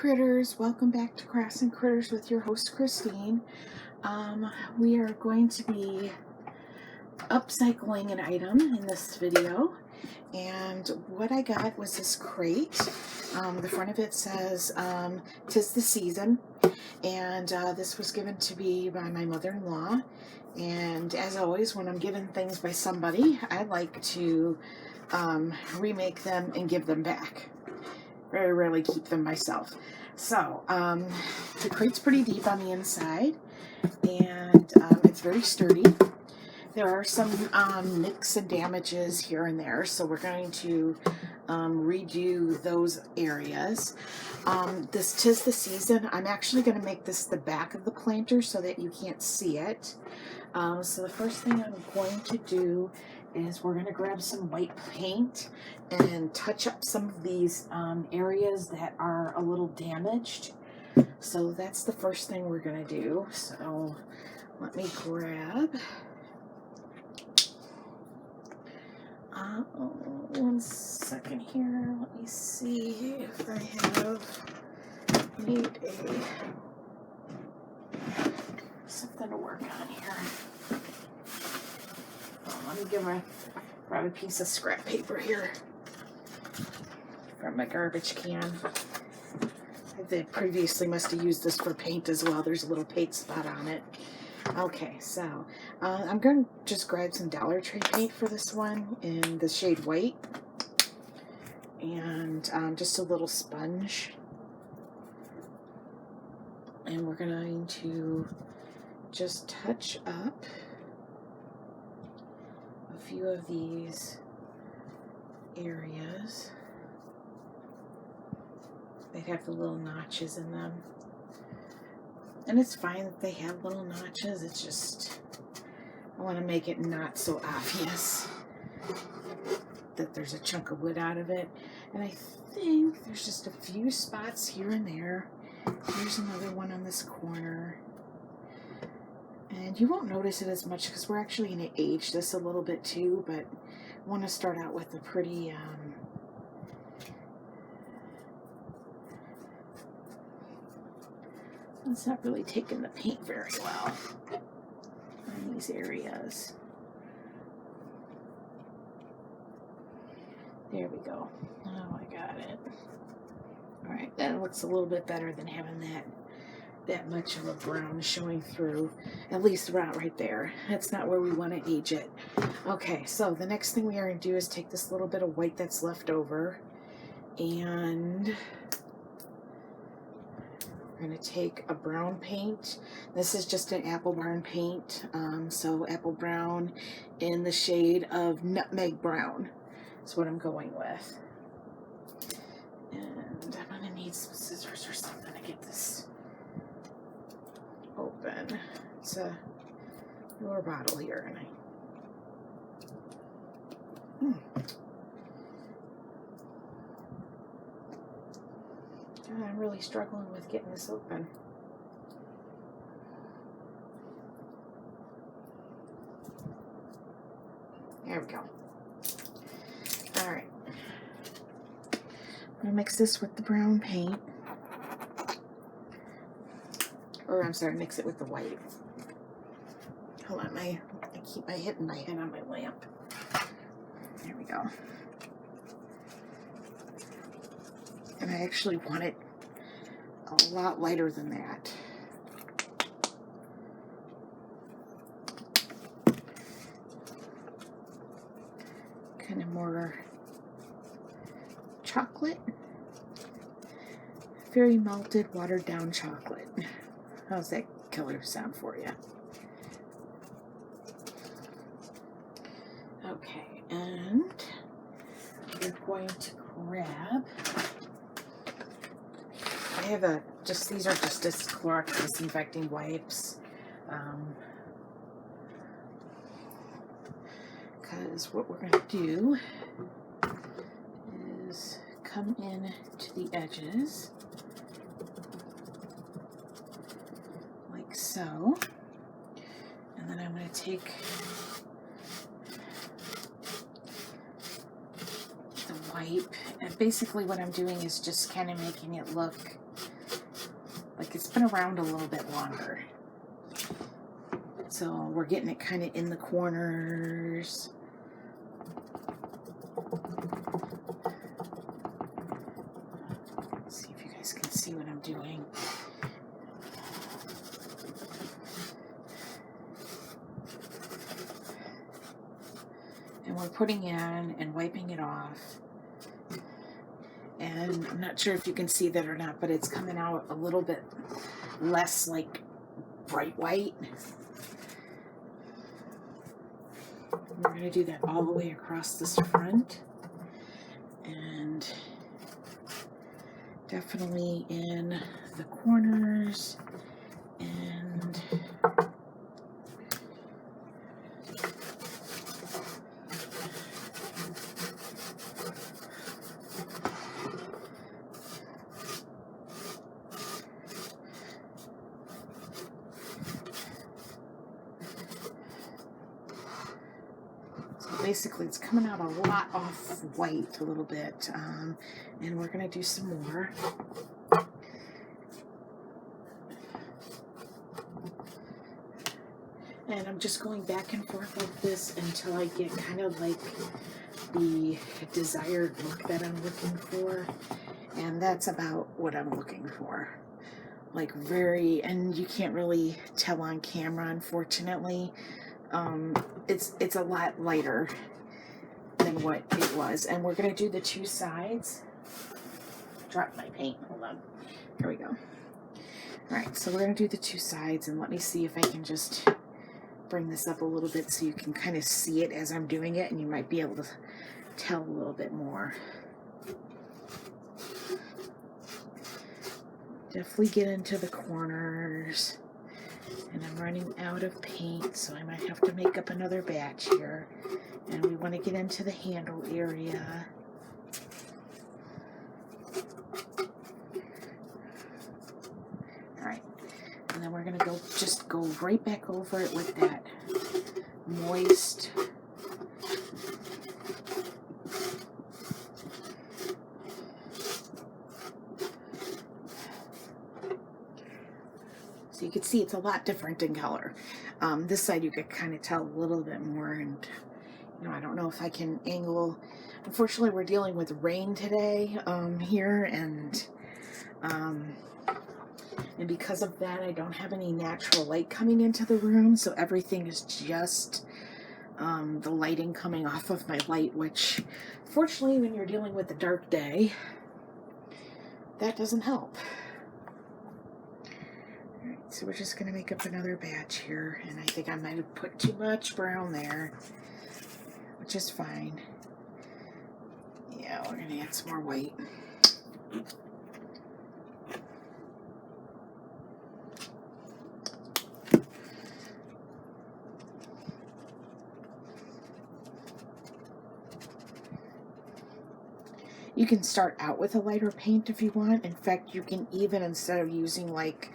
critters, welcome back to Crafts and Critters with your host Christine. We are going to be upcycling an item in this video, and what I got was this crate. The front of it says "'Tis the season," and this was given to me by my mother-in-law. And as always, when I'm given things by somebody, I like to remake them and give them back. Very rarely keep them myself. So the crate's pretty deep on the inside, and it's very sturdy. There are some nicks and damages here and there, so we're going to redo those areas. This "'Tis the season," I'm actually going to make this the back of the planter so that you can't see it. So the first thing I'm going to do is we're going to grab some white paint and touch up some of these areas that are a little damaged. So that's the first thing we're going to do. So let me grab one second here. Let me see if I need something to work on here. Let me grab a piece of scrap paper here from my garbage can. They previously must have used this for paint as well. There's a little paint spot on it. Okay, so I'm going to just grab some Dollar Tree paint for this one in the shade white, and just a little sponge. And we're going to just touch up a few of these areas. They have the little notches in them. And it's fine that they have little notches. It's just, I want to make it not so obvious that there's a chunk of wood out of it. And I think there's just a few spots here and there. Here's another one on this corner. And you won't notice it as much because we're actually going to age this a little bit too, but I want to start out with a pretty it's not really taking the paint very well in these areas. There we go. Oh, I got it. Alright, that looks a little bit better than having that much of a brown showing through, at least right there. That's not where we want to age it. Okay, so the next thing we are going to do is take this little bit of white that's left over, and we're going to take a brown paint. This is just an apple brown paint, so apple brown in the shade of nutmeg brown is what I'm going with. And I'm going to need some scissors or something to get this open. It's a newer bottle here, and I'm really struggling with getting this open. There we go. Alright. I'm going to mix this with the brown paint. Or, I'm sorry, mix it with the white. Hold on, I keep hitting my head on my lamp. There we go. And I actually want it a lot lighter than that. Kind of more chocolate. Very melted, watered down chocolate. How's that color sound for you? Okay, and we're going to grab, I have these are just Clorox disinfecting wipes. Because what we're going to do is come in to the edges like so, and then I'm going to take the wipe, and basically what I'm doing is just kind of making it look like it's been around a little bit longer. So we're getting it kind of in the corners. Let's see if you guys can see what I'm doing. And we're putting in and wiping it off. And I'm not sure if you can see that or not, but it's coming out a little bit less like bright white. We're going to do that all the way across this front. And definitely in the corners and basically it's coming out a lot off white a little bit, and we're going to do some more. And I'm just going back and forth like this until I get kind of like the desired look that I'm looking for, and that's about what I'm looking for. Like very, and you can't really tell on camera, unfortunately. It's a lot lighter than what it was. And we're going to do the two sides. Drop my paint. Hold on. Here we go. Alright, so we're going to do the two sides, and let me see if I can just bring this up a little bit so you can kind of see it as I'm doing it, and you might be able to tell a little bit more. Definitely get into the corners. And I'm running out of paint, so I might have to make up another batch here. And we want to get into the handle area. Alright, and then we're going to just go right back over it with that moist so you can see it's a lot different in color. This side you could kind of tell a little bit more, and you know, I don't know if I can angle. Unfortunately, we're dealing with rain today here, and because of that, I don't have any natural light coming into the room, so everything is just the lighting coming off of my light, which fortunately when you're dealing with a dark day, that doesn't help. Alright, so we're just going to make up another batch here, and I think I might have put too much brown there, which is fine. Yeah, we're going to add some more white. You can start out with a lighter paint if you want. In fact, you can even, instead of using like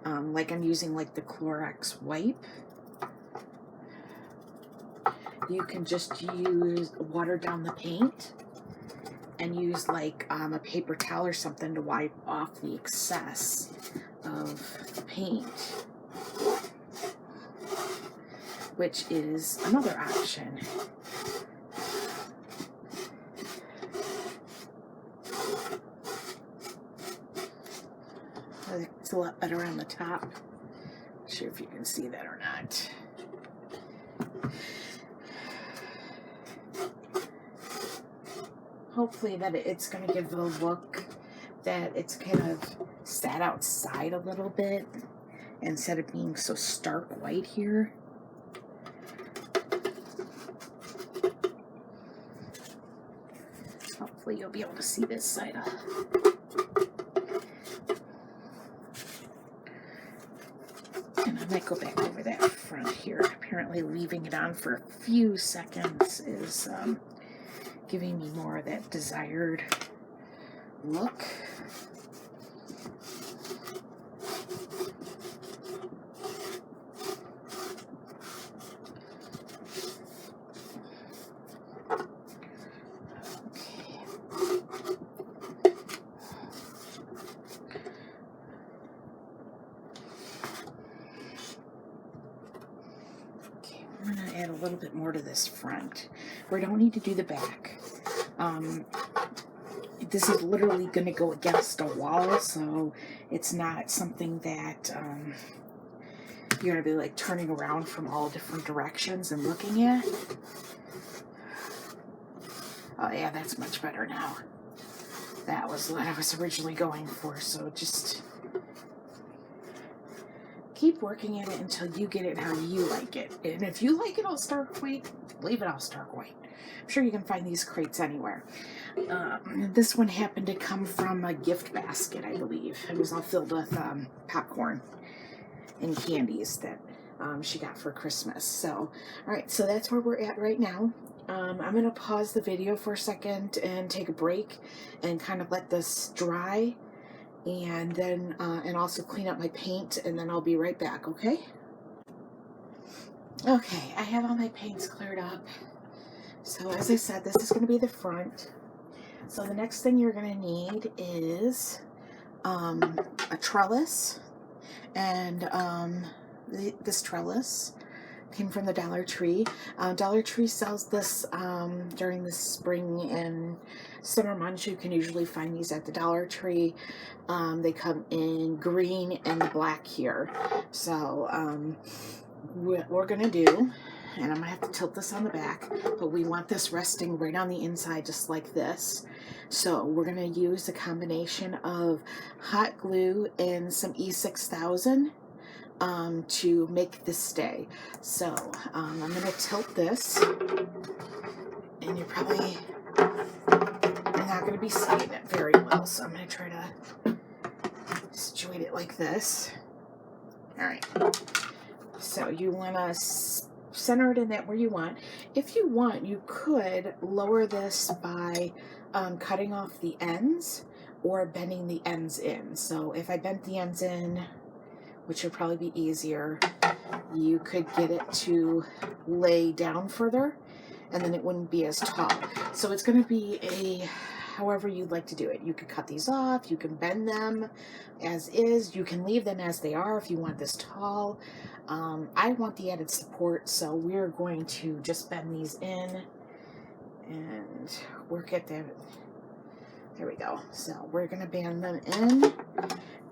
I'm using like the Clorox wipe, you can just use water down the paint and use like a paper towel or something to wipe off the excess of the paint, which is another option. It's a lot better on the top. Not sure if you can see that or not. Hopefully that it's going to give the look that it's kind of sat outside a little bit instead of being so stark white here. Hopefully you'll be able to see this side up. And I might go back over that front here. Apparently leaving it on for a few seconds is giving me more of that desired look. little bit more to this front. We don't need to do the back. This is literally going to go against a wall, so it's not something that you're going to be like turning around from all different directions and looking at. Oh yeah, that's much better now. That was what I was originally going for, so just keep working at it until you get it how you like it. And if you like it all stark white, leave it all stark white. I'm sure you can find these crates anywhere. This one happened to come from a gift basket, I believe. It was all filled with popcorn and candies that she got for Christmas. So, alright, so that's where we're at right now. I'm going to pause the video for a second and take a break and kind of let this dry, and then and also clean up my paint, and then I'll be right back, okay? Okay, I have all my paints cleared up. So as I said, this is going to be the front. So the next thing you're going to need is a trellis, and this trellis came from the Dollar Tree. Dollar Tree sells this during the spring and summer months. You can usually find these at the Dollar Tree. They come in green and black here. So what we're going to do, and I'm going to have to tilt this on the back, but we want this resting right on the inside just like this. So we're going to use a combination of hot glue and some E6000 to make this stay. So I'm going to tilt this, and you're probably not going to be seeing it very well, so I'm going to try to situate it like this. Alright, so you want to center it in that where you want. If you want, you could lower this by cutting off the ends or bending the ends in. So if I bent the ends in, which would probably be easier, you could get it to lay down further, and then it wouldn't be as tall. So it's going to be however you'd like to do it. You could cut these off, you can bend them as is, you can leave them as they are if you want this tall. I want the added support, so we're going to just bend these in and work at them. There we go. So we're going to bend them in,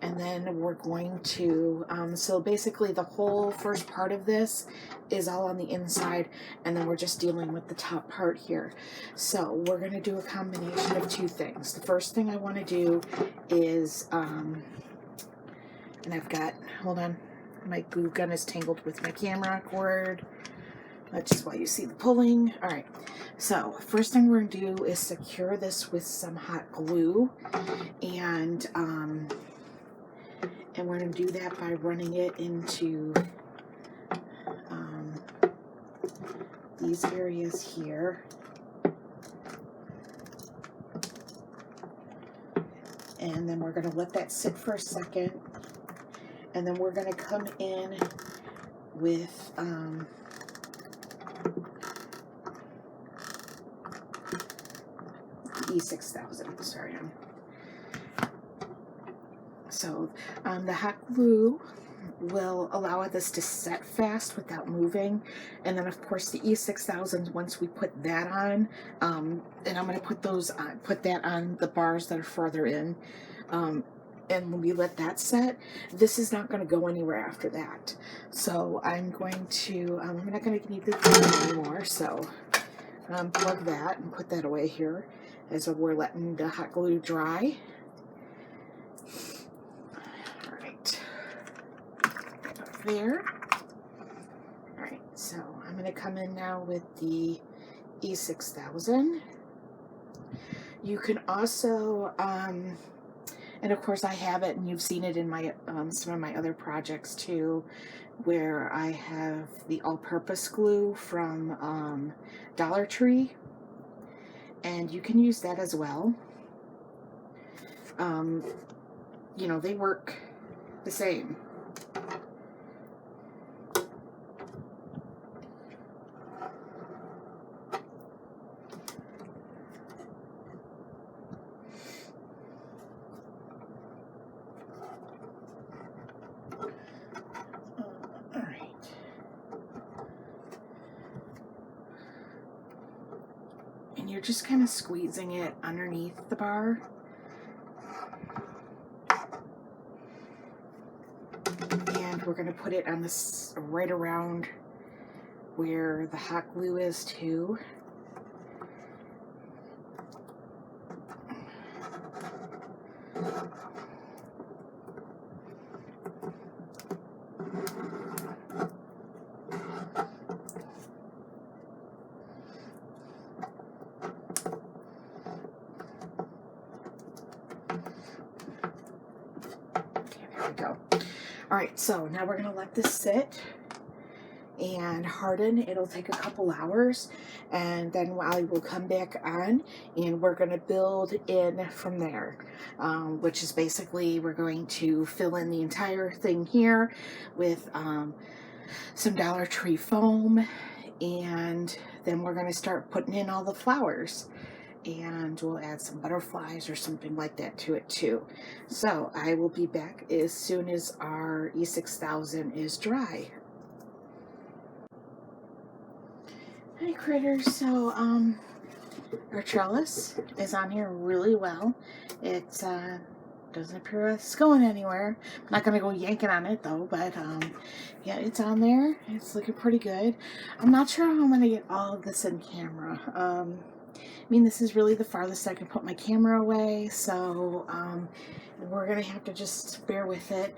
and then we're going to, so basically the whole first part of this is all on the inside, and then we're just dealing with the top part here. So we're going to do a combination of two things. The first thing I want to do is, and I've got, hold on, my glue gun is tangled with my camera cord. That's just why you see the pulling. Alright, so first thing we're going to do is secure this with some hot glue, and we're going to do that by running it into these areas here. And then we're going to let that sit for a second, and then we're going to come in with E6000. Sorry. So the hot glue will allow this to set fast without moving, and then of course the E6000s, once we put that on, and I'm going to put those on, put that on the bars that are further in, and when we let that set, this is not going to go anywhere after that. So I'm going to, I'm not going to need the glue anymore, so plug that and put that away here as we're letting the hot glue dry. Alright, there. Alright, so I'm going to come in now with the E6000. You can also, and of course I have it, and you've seen it in my some of my other projects too, where I have the all-purpose glue from Dollar Tree, and you can use that as well. You know, they work the same. and you're just kind of squeezing it underneath the bar. And we're going to put it on this right around where the hot glue is too. Go. All right, so now we're going to let this sit and harden. It'll take a couple hours, and then I will come back on and we're going to build in from there, which is basically we're going to fill in the entire thing here with some Dollar Tree foam, and then we're going to start putting in all the flowers. And we'll add some butterflies or something like that to it too. So I will be back as soon as our E6000 is dry. Hi critters, so our trellis is on here really well. It doesn't appear it's going anywhere. I'm not gonna go yanking on it though, but yeah, it's on there. It's looking pretty good. I'm not sure how I'm gonna get all of this in camera. I mean, this is really the farthest I can put my camera away, so we're going to have to just bear with it.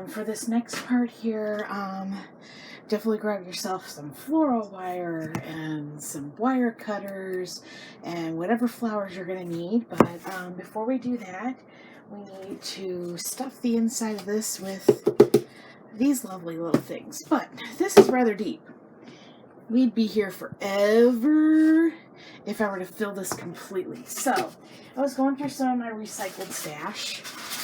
For this next part here, definitely grab yourself some floral wire and some wire cutters and whatever flowers you're going to need. But before we do that, we need to stuff the inside of this with these lovely little things. But this is rather deep. We'd be here forever if I were to fill this completely. So I was going through some of my recycled stash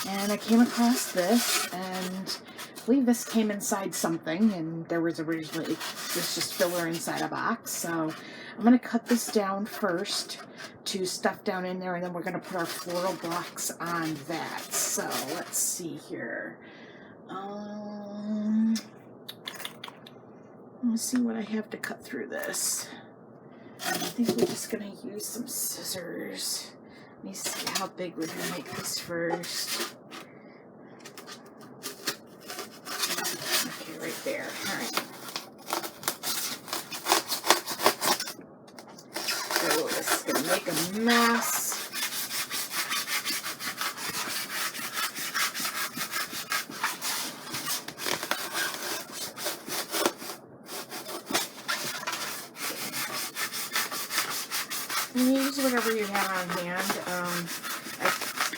and I came across this, and I believe this came inside something, and there was originally this just filler inside a box. So I'm going to cut this down first to stuff down in there, and then we're going to put our floral blocks on that. So let's see here. Let's see what I have to cut through this. I think we're just going to use some scissors. Let me see how big we're going to make this first. Okay, right there. All right. So this is going to make a mess. Use whatever you have on hand.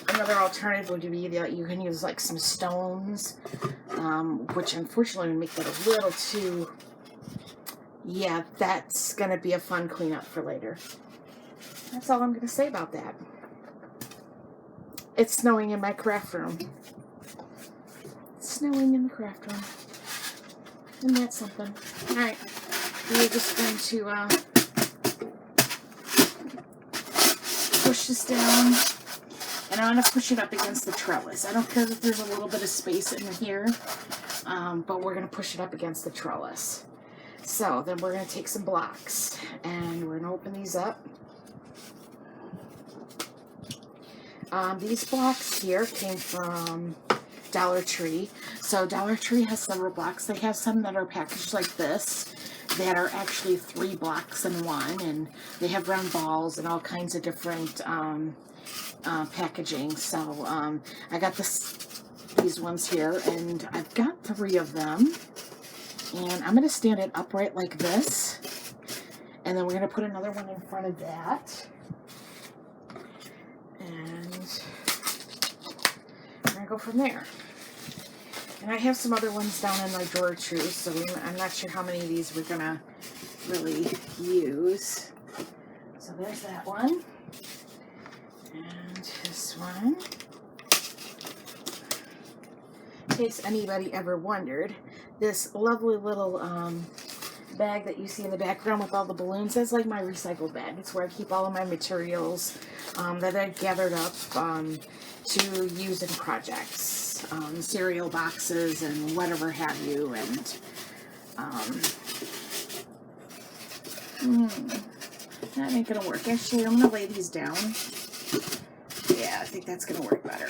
Another alternative would be that you can use like some stones, which unfortunately would make it a little too, yeah, that's going to be a fun cleanup for later. That's all I'm going to say about that. It's snowing in my craft room. It's snowing in the craft room. And that's something. Alright, we're just going to push this down, and I'm going to push it up against the trellis. I don't care if there's a little bit of space in here, but we're going to push it up against the trellis. So then we're going to take some blocks, and we're going to open these up. These blocks here came from Dollar Tree. So Dollar Tree has several blocks. They have some that are packaged like this, that are actually 3 blocks in one, and they have round balls and all kinds of different packaging. So I got these ones here, and I've got 3 of them, and I'm going to stand it upright like this, and then we're going to put another one in front of that, and we're going to go from there. And I have some other ones down in my drawer too, so I'm not sure how many of these we're going to really use. So there's that one. And this one. In case anybody ever wondered, this lovely little bag that you see in the background with all the balloons, that's like my recycled bag. It's where I keep all of my materials that I've gathered up to use in projects. Cereal boxes and whatever have you, and That ain't gonna work. Actually, I'm gonna lay these down. Yeah, I think that's gonna work better.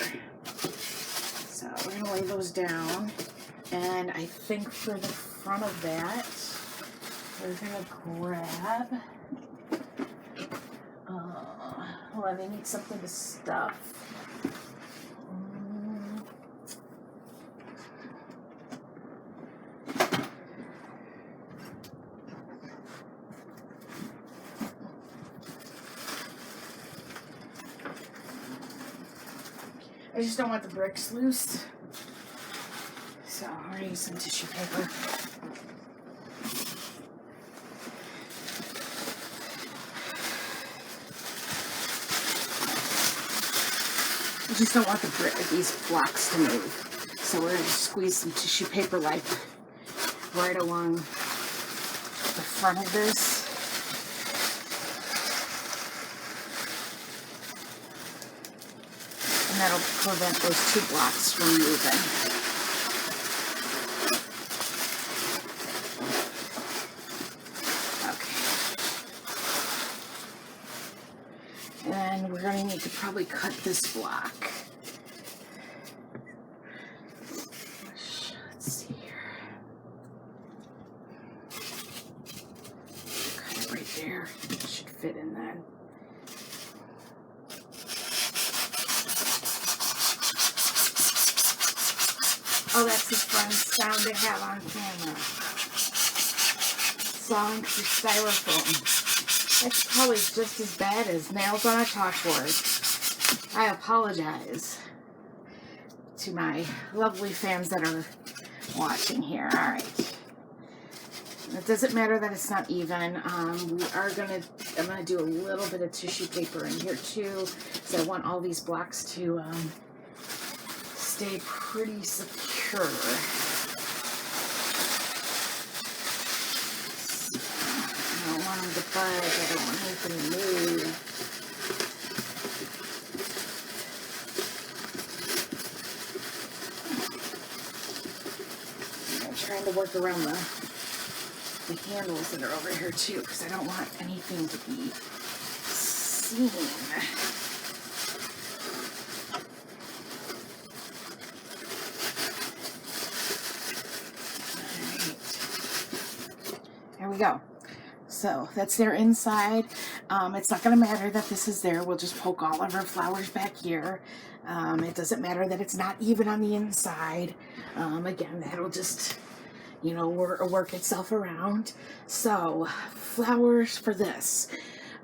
So we're gonna lay those down. And I think for the front of that, we're gonna grab, hold on, they need something to stuff. I just don't want the bricks loose. So I'm going to use some tissue paper. I just don't want these blocks to move. So we're going to squeeze some tissue paper like right along the front of this. And that'll prevent those 2 blocks from moving. Okay. And we're going to need to probably cut this block. Let's see here. Cut it right there. It should fit in then. Oh, that's the fun sound to have on camera. Sawing through styrofoam. That's probably just as bad as nails on a chalkboard. I apologize to my lovely fans that are watching here. All right. It doesn't matter that it's not even. I'm gonna do a little bit of tissue paper in here too, so I want all these blocks to stay pretty secure. So, I don't want them to budge. I don't want anything to move. I'm trying to work around the handles that are over here too, because I don't want anything to be seen. There we go. So that's their inside. It's not going to matter that this is there. We'll just poke all of our flowers back here. It doesn't matter that it's not even on the inside. Again, that'll just, work itself around. So flowers for this.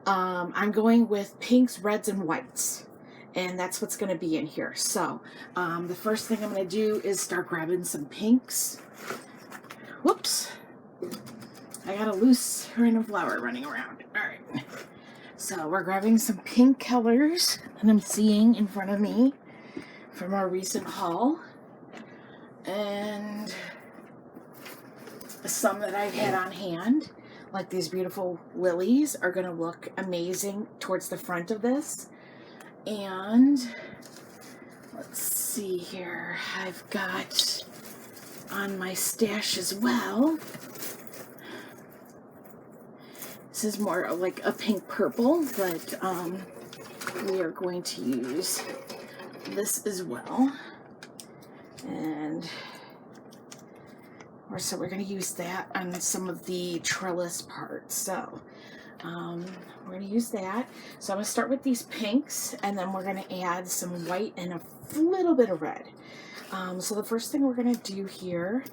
I'm going with pinks, reds, and whites. And that's what's going to be in here. So the first thing I'm going to do is start grabbing some pinks. Whoops. I got a loose random flower running around. Alright. So we're grabbing some pink colors that I'm seeing in front of me from our recent haul. And some that I've had on hand, like these beautiful lilies, are going to look amazing towards the front of this. And let's see here. I've got on my stash as well. This is more like a pink purple, but we are going to use this as well. And so we're going to use that on some of the trellis parts. So we're going to use that. So I'm going to start with these pinks, and then we're going to add some white and a little bit of red. So the first thing we're going to do here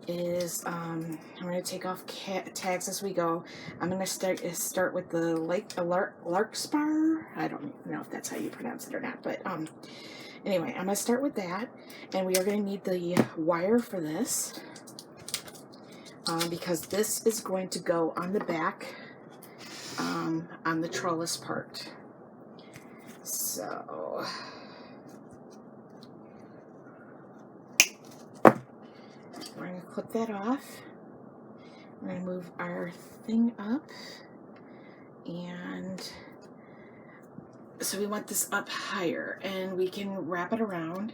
is I'm going to take off tags as we go. I'm going to start with the larkspur. I don't know if that's how you pronounce it or not, but anyway, I'm going to start with that, and we are going to need the wire for this because this is going to go on the back on the trellis part. So we're going to clip that off. We're going to move our thing up. And so we want this up higher. And we can wrap it around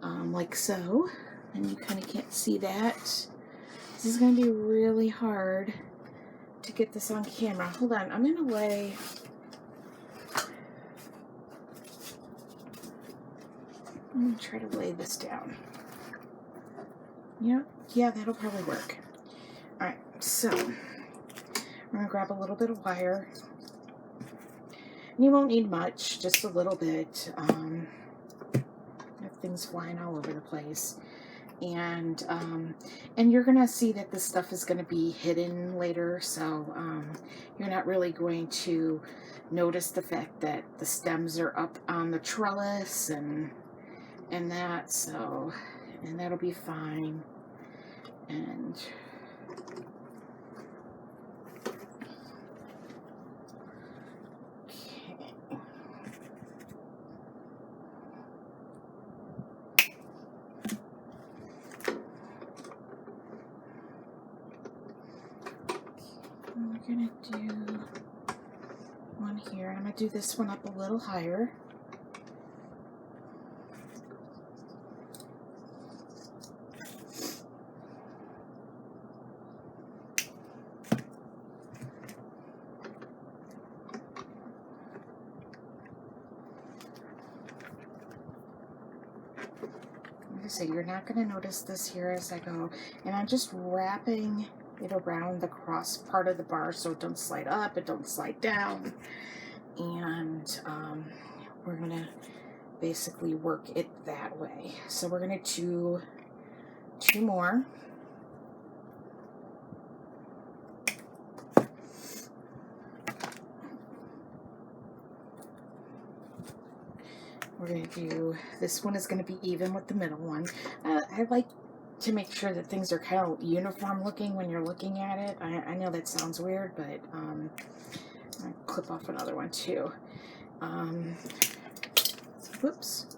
like so. And you kind of can't see that. This is going to be really hard to get this on camera. Hold on, I'm gonna lay. I'm gonna try to lay this down. Yeah, that'll probably work. All right, so I'm gonna grab a little bit of wire. You won't need much, just a little bit. Things flying all over the place, and you're gonna see that this stuff is gonna be hidden later, so you're not really going to notice the fact that the stems are up on the trellis and that, so, and that'll be fine. And we're gonna do one here. I'm gonna do this one up a little higher. Like I say, you're not gonna notice this here as I go, and I'm just wrapping it around the cross part of the bar so it don't slide up, it don't slide down, and we're gonna basically work it that way. So we're gonna do two more. We're gonna do, this one is gonna be even with the middle one. I like to make sure that things are kind of uniform looking when you're looking at it. I know that sounds weird, but I'll clip off another one too. Whoops,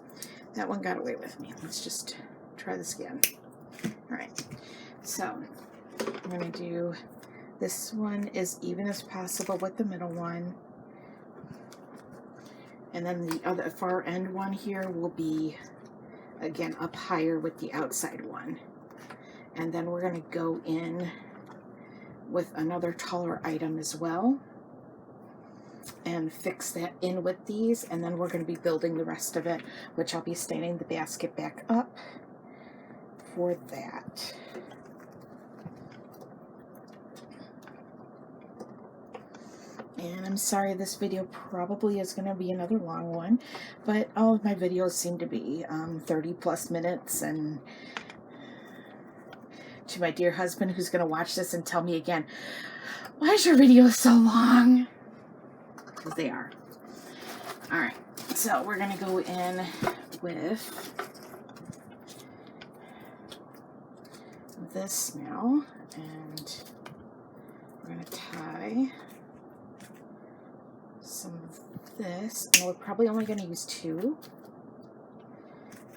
that one got away with me. Let's just try this again. All right, so I'm gonna do, this one is even as possible with the middle one. And then the other far end one here will be, again, up higher with the outside one. And then we're going to go in with another taller item as well and fix that in with these. And then we're going to be building the rest of it, which I'll be standing the basket back up for that. And I'm sorry, this video probably is going to be another long one, but all of my videos seem to be 30 plus minutes. And to my dear husband who's going to watch this and tell me again, why is your video so long? Because they are. Alright, so we're going to go in with this now, and we're going to tie some of this, and we're probably only going to use two,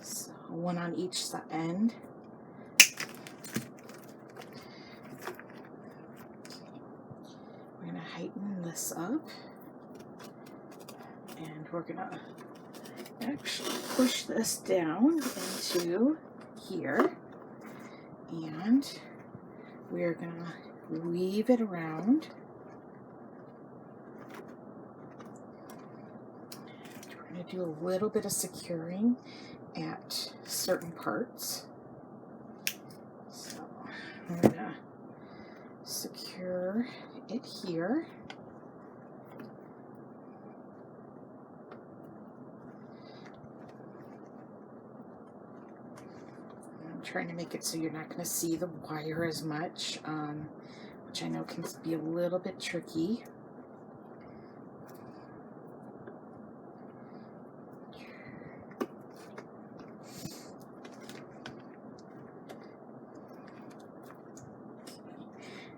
so one on each end. We're going to heighten this up, and we're going to actually push this down into here, and we're going to weave it around. I'm going to do a little bit of securing at certain parts. So I'm going to secure it here. I'm trying to make it so you're not going to see the wire as much, which I know can be a little bit tricky.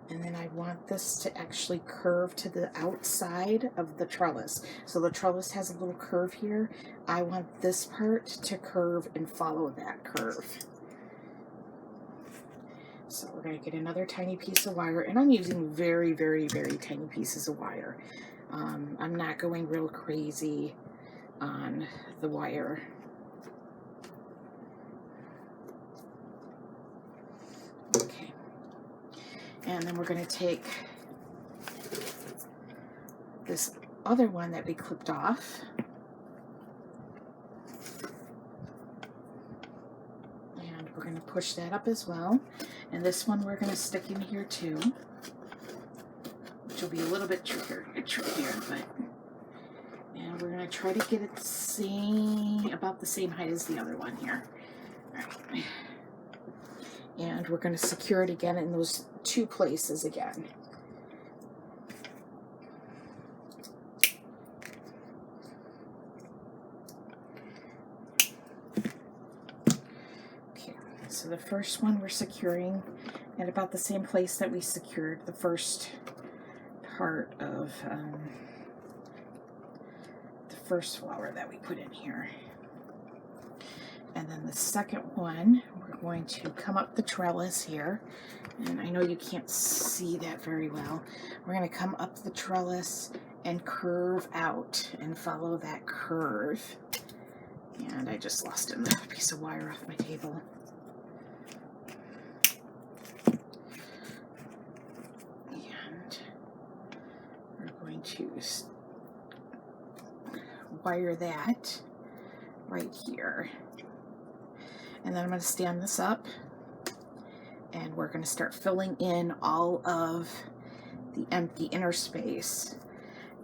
And then I want this to actually curve to the outside of the trellis. So the trellis has a little curve here. I want this part to curve and follow that curve. So we're going to get another tiny piece of wire, and I'm using very, very, very tiny pieces of wire. I'm not going real crazy on the wire. Okay. And then we're going to take this other one that we clipped off. And we're going to push that up as well. And this one we're going to stick in here too, which will be a little bit trickier, but and we're going to try to get it about the same height as the other one here. All right. And we're going to secure it again in those two places again. Okay, so the first one we're securing at about the same place that we secured the first part of the first flower that we put in here. And then the second one, we're going to come up the trellis here. And I know you can't see that very well. We're going to come up the trellis and curve out and follow that curve. And I just lost a piece of wire off my table. And we're going to wire that right here. And then I'm going to stand this up and we're going to start filling in all of the empty inner space.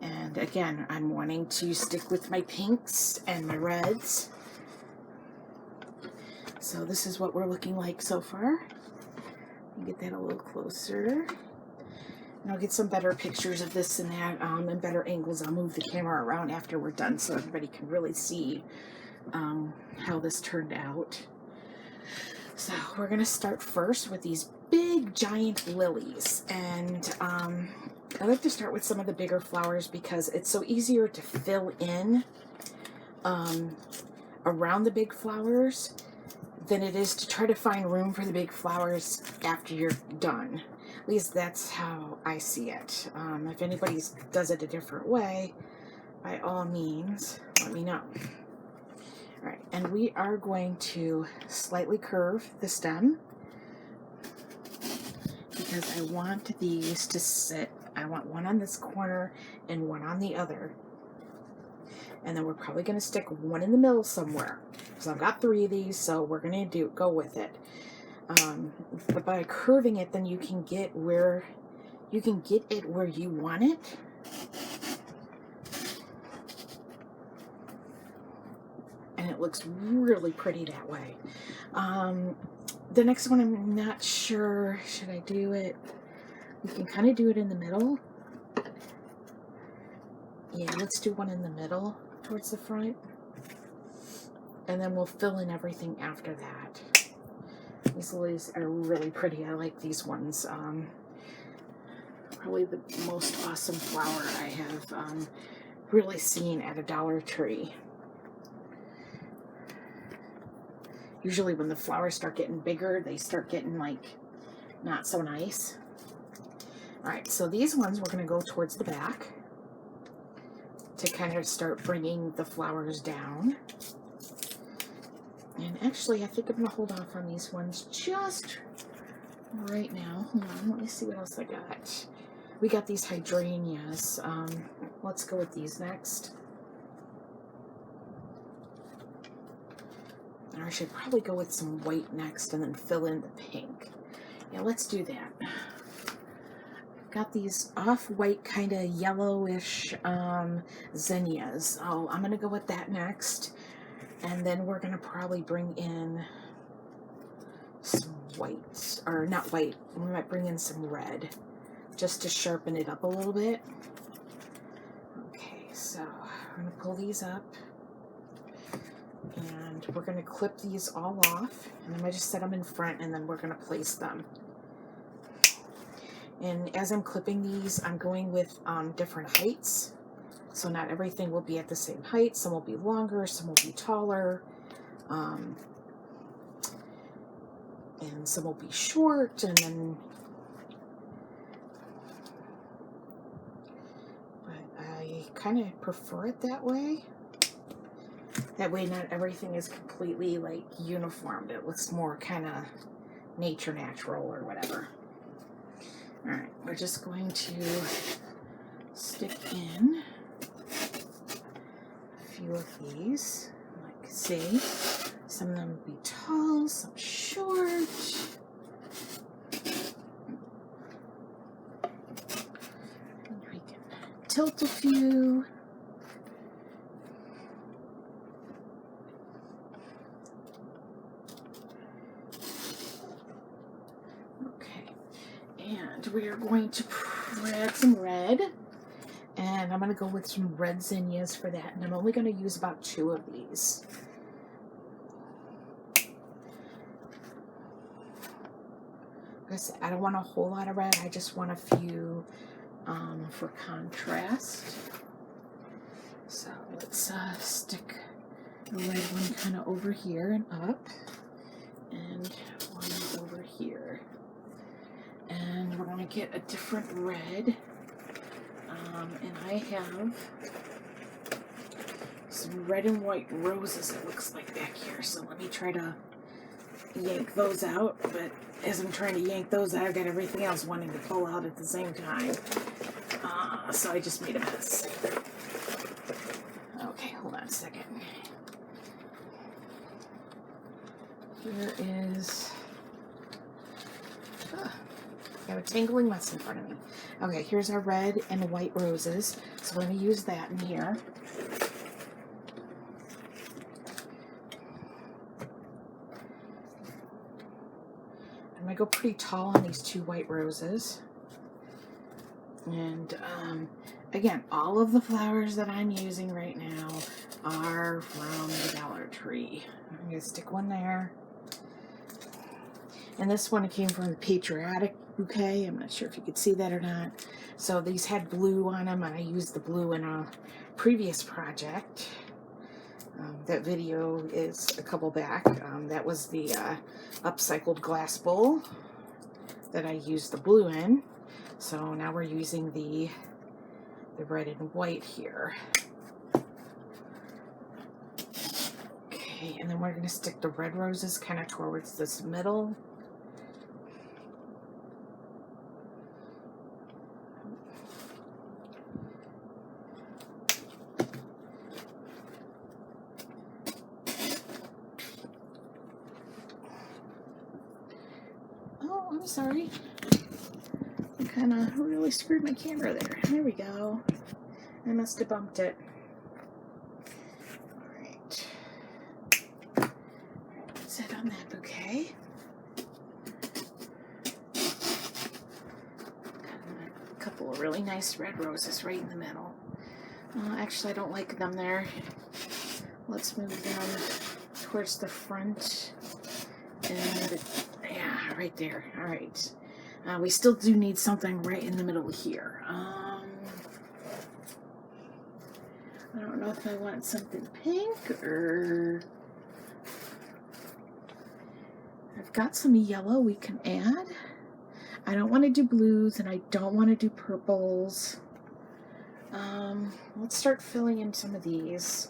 And again, I'm wanting to stick with my pinks and my reds. So this is what we're looking like so far. Get that a little closer. And I'll get some better pictures of this and that and better angles. I'll move the camera around after we're done so everybody can really see how this turned out. So we're going to start first with these big giant lilies, and I like to start with some of the bigger flowers because it's so easier to fill in around the big flowers than it is to try to find room for the big flowers after you're done. At least that's how I see it. If anybody does it a different way, by all means, let me know. All right, and we are going to slightly curve the stem because I want these to sit. I want one on this corner and one on the other. And then we're probably going to stick one in the middle somewhere. So I've got 3 of these, so we're going to go with it. But by curving it, then you can get it where you want it. And it looks really pretty that way. The next one, I'm not sure. Should I do it? We can kind of do it in the middle. Yeah, let's do one in the middle towards the front. And then we'll fill in everything after that. These lilies are really pretty. I like these ones. Probably the most awesome flower I have really seen at a Dollar Tree. Usually when the flowers start getting bigger, they start getting like not so nice. All right, so these ones we're going to go towards the back to kind of start bringing the flowers down. And actually, I think I'm going to hold off on these ones just right now. Hold on, let me see what else I got. We got these hydrangeas. Let's go with these next. Or I should probably go with some white next and then fill in the pink. Yeah, let's do that. Got these off-white, kind of yellowish zinnias. Oh, I'm going to go with that next. And then we're going to probably bring in some white. Or not white. We might bring in some red. Just to sharpen it up a little bit. Okay, so I'm going to pull these up. And we're going to clip these all off. And I'm going to just set them in front and then we're going to place them. And as I'm clipping these, I'm going with different heights. So not everything will be at the same height. Some will be longer, some will be taller. And some will be short. And then... But I kind of prefer it that way. That way not everything is completely like uniformed. It looks more kind of natural or whatever. Alright, we're just going to stick in a few of these. Like, see, some of them would be tall, some short. And we can tilt a few. And we are going to add some red, and I'm going to go with some red zinnias for that, and I'm only going to use about 2 of these. Like I said, I don't want a whole lot of red, I just want a few for contrast. So let's stick the red one kind of over here and up, and one over here. And we're going to get a different red. And I have some red and white roses, it looks like, back here. So let me try to yank those out. But as I'm trying to yank those out, I've got everything else wanting to pull out at the same time. So I just made a mess. Okay, hold on a second. Here is... I have a tangling mess in front of me. Okay, here's our red and white roses. So we're going to use that in here. I'm going to go pretty tall on these 2 white roses. And again, all of the flowers that I'm using right now are from the Dollar Tree. I'm going to stick one there. And this one came from the Patriotic Bouquet. I'm not sure if you could see that or not. So these had blue on them, and I used the blue in a previous project. That video is a couple back. That was the upcycled glass bowl that I used the blue in. So now we're using the red and white here. Okay, and then we're going to stick the red roses kind of towards this middle. Oh, I'm sorry. I kind of really screwed my camera there. There we go. I must have bumped it. Alright. That's it on that bouquet. Got a couple of really nice red roses right in the middle. Actually, I don't like them there. Let's move them towards the front. And yeah, right there. Alright. We still do need something right in the middle here. I don't know if I want something pink or... I've got some yellow we can add. I don't want to do blues and I don't want to do purples. Let's start filling in some of these.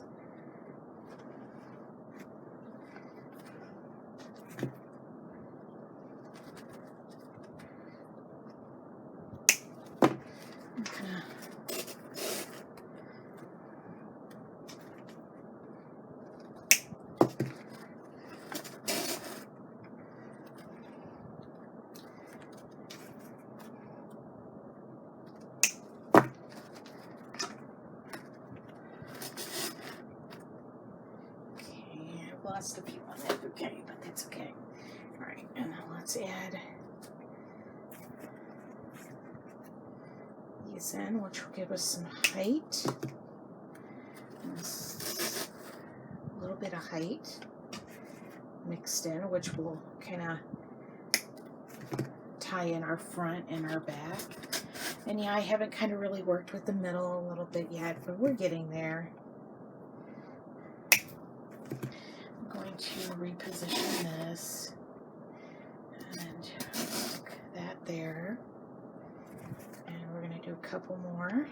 Lost a few on that bouquet, but that's okay. Alright, and now let's add these in, which will give us some height. A little bit of height mixed in, which will kind of tie in our front and our back. And yeah, I haven't kind of really worked with the middle a little bit yet, but we're getting there. To reposition this and hook that there, and we're going to do a couple more.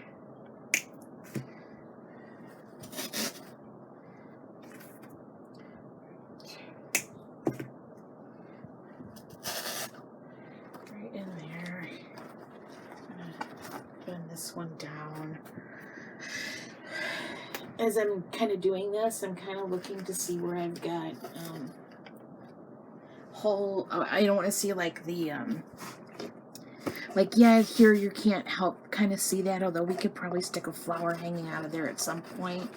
Right in there. I'm going to bend this this one down. As I'm kind of doing this, I'm kind of looking to see where I've got I don't want to see like the like, yeah, here you can't help kind of see that, although we could probably stick a flower hanging out of there at some point.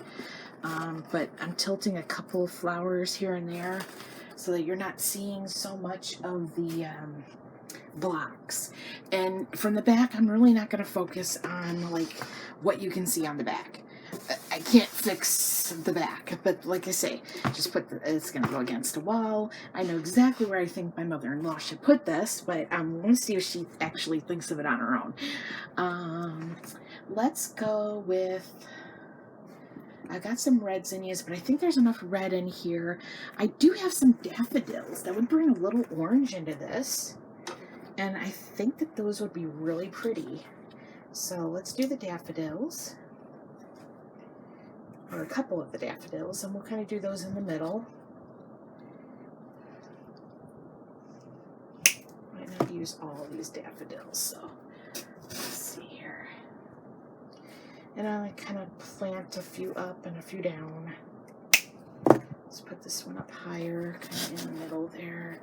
But I'm tilting a couple of flowers here and there so that you're not seeing so much of the blocks. And from the back, I'm really not going to focus on like what you can see on the back. I can't fix the back, but like I say, just put it's going to go against a wall. I know exactly where I think my mother-in-law should put this, but I'm going to see if she actually thinks of it on her own. Let's go with, I got some red zinnias, but I think there's enough red in here. I do have some daffodils that would bring a little orange into this, and I think that those would be really pretty. So let's do the daffodils. Or a couple of the daffodils, and we'll kind of do those in the middle. Might not use all of these daffodils, so let's see here. And I kind of plant a few up and a few down. Let's put this one up higher, kind of in the middle there.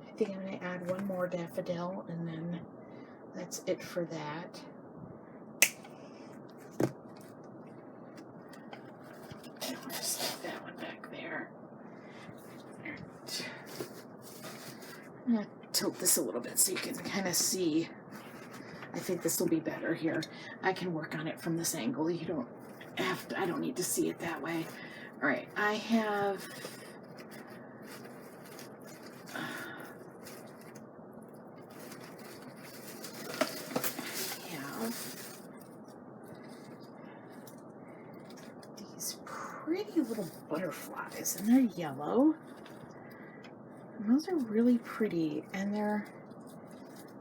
I think I'm going to add one more daffodil, and then that's it for that. I'm going to stick that one back there. I'm going to tilt this a little bit so you can kind of see. I think this will be better here. I can work on it from this angle. You don't have to, I don't need to see it that way. All right, I have these pretty little butterflies, and they're yellow. And those are really pretty, and they're,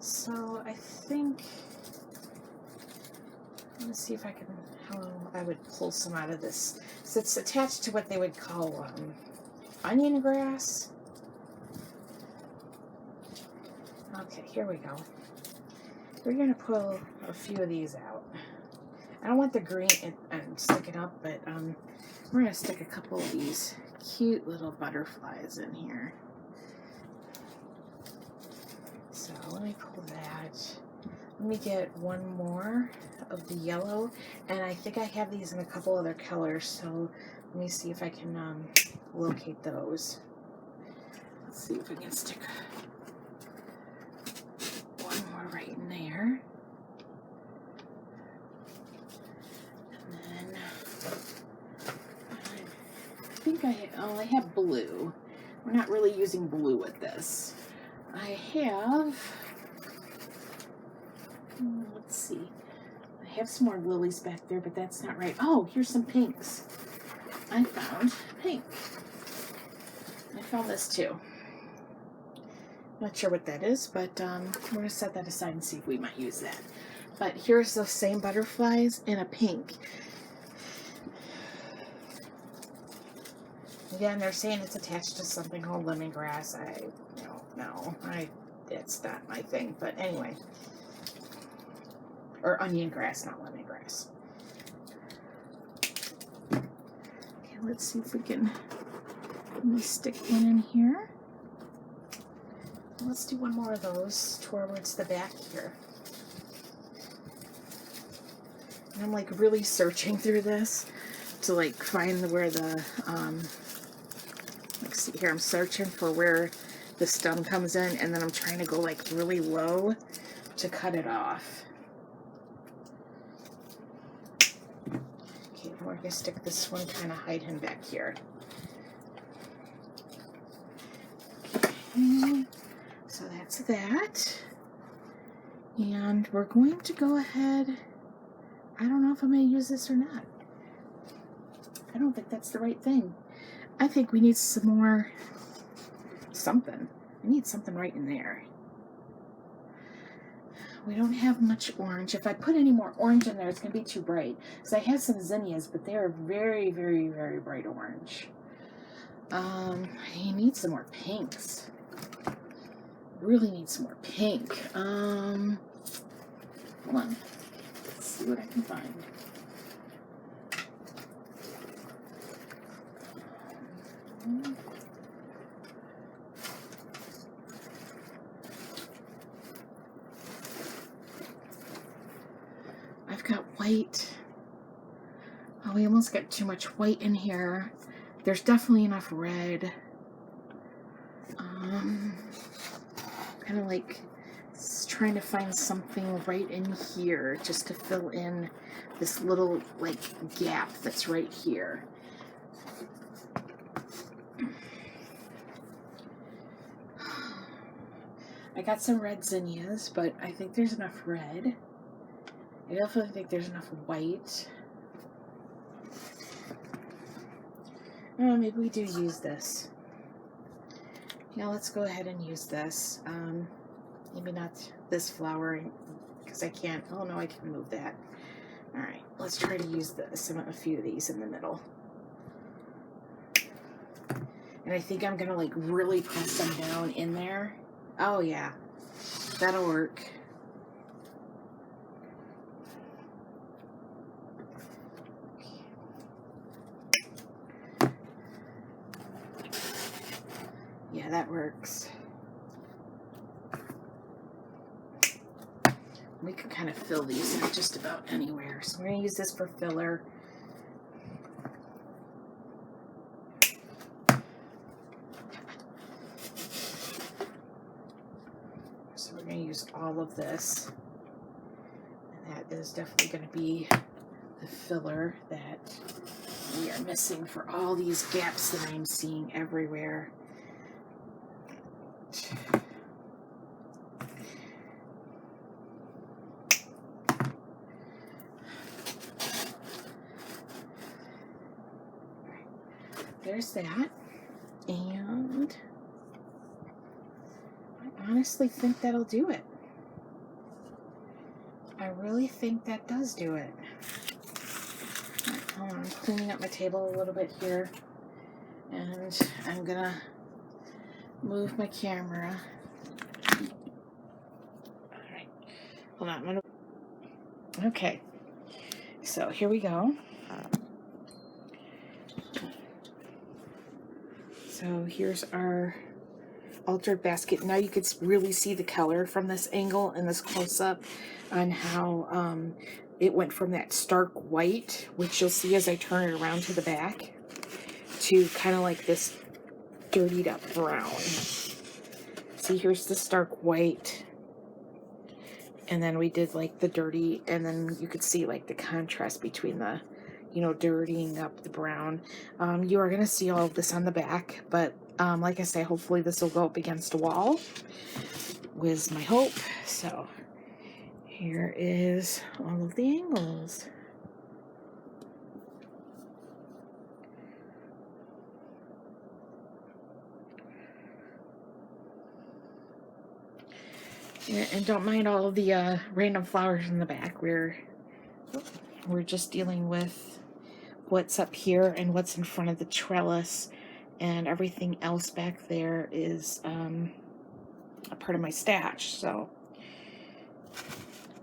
so I think, let's see if I can, how I would pull some out of this. So it's attached to what they would call onion grass. Okay, here we go. We're going to pull a few of these out. I don't want the green and sticking up, but we're going to stick a couple of these cute little butterflies in here. So let me pull that. Let me get one more of the yellow, and I think I have these in a couple other colors, so let me see if I can locate those. Let's see if we can stick one more right in there. And then I think I have blue. We're not really using blue with this. I have, let's see, I have some more lilies back there, but that's not right. Oh, here's some pinks. I found pink. I found this too. Not sure what that is, but we're going to set that aside and see if we might use that. But here's the same butterflies in a pink. Again, they're saying it's attached to something called lemongrass. I don't know. It's not my thing. But anyway. Or onion grass, not lemongrass. Okay, let's see if we can, let me stick one in here. Let's do one more of those towards the back here. And I'm like really searching through this to like find where the, like see here, I'm searching for where the stem comes in, and then I'm trying to go like really low to cut it off. Okay, we're gonna stick this one kind of hide him back here. Okay, so that's that. And we're going to go ahead, I don't know if I'm going to use this or not. I don't think that's the right thing. I think we need some more something. I need something right in there. We don't have much orange. If I put any more orange in there, it's going to be too bright. Because I have some zinnias, but they are very, very, very bright orange. I need some more pinks. really need some more pink. Hold on. Let's see what I can find. I've got white. Oh, we almost got too much white in here. There's definitely enough red. Kind of like trying to find something right in here just to fill in this little like gap that's right here. I got some red zinnias, but I think there's enough red. I definitely think there's enough white. Oh, maybe we do use this. Yeah, let's go ahead and use this. Maybe not this flower, because I can't. Oh no, I can move that. All right, let's try to use a few of these in the middle. And I think I'm gonna like really press them down in there. Oh yeah, that'll work. Yeah, that works. We can kind of fill these in just about anywhere. So we're going to use this for filler. So we're going to use all of this. And that is definitely going to be the filler that we are missing for all these gaps that I'm seeing everywhere. There's that, and I honestly think that'll do it. I really think that does do it. Right, hold on, I'm cleaning up my table a little bit here, and I'm gonna move my camera. All right, hold on. Okay, so here we go. So here's our altered basket. Now you could really see the color from this angle and this close-up on how it went from that stark white, which you'll see as I turn it around to the back, to kind of like this dirtied up brown. See, here's the stark white, and then we did like the dirty, and then you could see like the contrast between the, you know, dirtying up the brown. You are going to see all of this on the back, but like I say, hopefully this will go up against a wall, was my hope. So here is all of the angles. And don't mind all of the random flowers in the back. We're just dealing with what's up here and what's in front of the trellis, and everything else back there is a part of my stash. So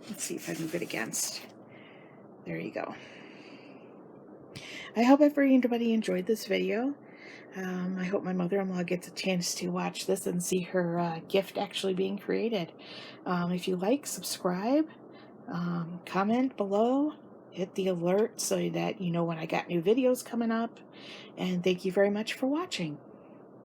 let's see if I move it against. There you go. I hope everybody enjoyed this video. I hope my mother-in-law gets a chance to watch this and see her gift actually being created. If you like, subscribe, comment below, hit the alert so that you know when I got new videos coming up, and thank you very much for watching.